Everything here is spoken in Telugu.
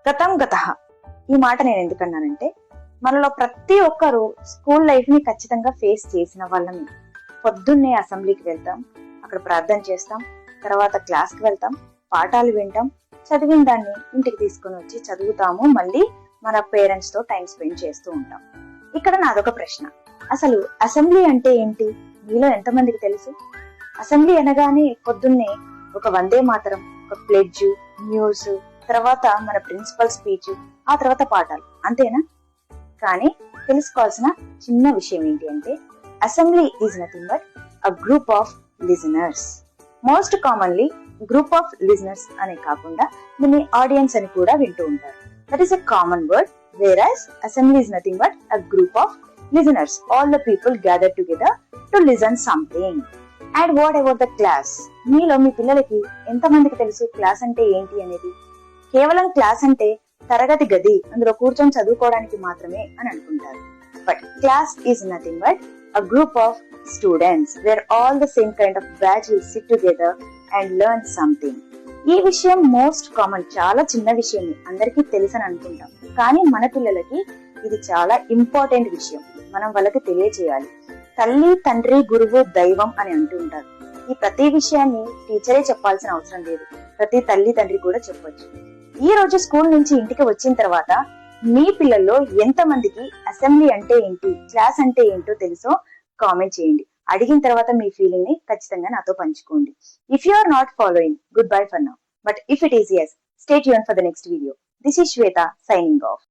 గతం గతః ఈ మాట నేను ఎందుకన్నానంటే, మనలో ప్రతి ఒక్కరూ స్కూల్ లైఫ్ ని ఖచ్చితంగా ఫేస్ చేసిన వాళ్ళమే. పొద్దున్నే అసెంబ్లీకి వెళ్తాం, అక్కడ ప్రార్థన చేస్తాం, తర్వాత క్లాస్ కి వెళ్తాం, పాఠాలు వింటాం, చదివిన దాన్ని ఇంటికి తీసుకొని వచ్చి చదువుతాము, మళ్ళీ మన పేరెంట్స్ తో టైం స్పెండ్ చేస్తూ ఉంటాం. ఇక్కడ నాదొక ప్రశ్న, అసలు అసెంబ్లీ అంటే ఏంటి? మీలో ఎంతమందికి తెలుసు? అసెంబ్లీ అనగానే పొద్దున్నే ఒక వందే మాతరం, ఒక ప్లెడ్జ్, న్యూస్, తర్వాత మన ప్రిన్సిపల్ స్పీచ్, ఆ తర్వాత పాఠాలు, అంతేనా? కానీ తెలుసుకోవాల్సిన చిన్న విషయం ఏంటి అంటే, assembly is nothing but a group of listeners. Most commonly group of listeners అనే కాకుండా దీన్ని ఆడియన్స్ అని కూడా వింటూ ఉంటారు. That is a common word, వేరాస్ assembly is nothing but a group of listeners, all the people gathered together to listen something. And what about the class? మీలో మీ పిల్లలకి ఎంతమందికి తెలుసు క్లాస్ అంటే ఏంటి అనేది? కేవలం క్లాస్ అంటే తరగతి గది, అందులో కూర్చొని చదువుకోవడానికి మాత్రమే అని అనుకుంటారు. But class is nothing but a group of students where all the same kind of batch will sit together and learn something. ఈ విషయం మోస్ట్ కామన్, చాలా చిన్న విషయం, అందరికీ తెలుసని అనుకుంటాం. కానీ మన పిల్లలకి ఇది చాలా ఇంపార్టెంట్ విషయం, మనం వాళ్ళకి తెలియజేయాలి. తల్లి, తండ్రి, గురువు, దైవం అని అంటూ ఉంటారు. ఈ ప్రతి విషయాన్ని టీచరే చెప్పాల్సిన అవసరం లేదు, ప్రతి తల్లి తండ్రి కూడా చెప్పొచ్చు. ఈ రోజు స్కూల్ నుంచి ఇంటికి వచ్చిన తర్వాత మీ పిల్లల్లో ఎంత మందికి అసెంబ్లీ అంటే ఏంటి, క్లాస్ అంటే ఏంటో తెలుసో కామెంట్ చేయండి. అడిగిన తర్వాత మీ ఫీలింగ్ ని ఖచ్చితంగా నాతో పంచుకోండి. If you are not following, good bye for now. But if it is yes, stay tuned for the next video. This is Shweta signing off.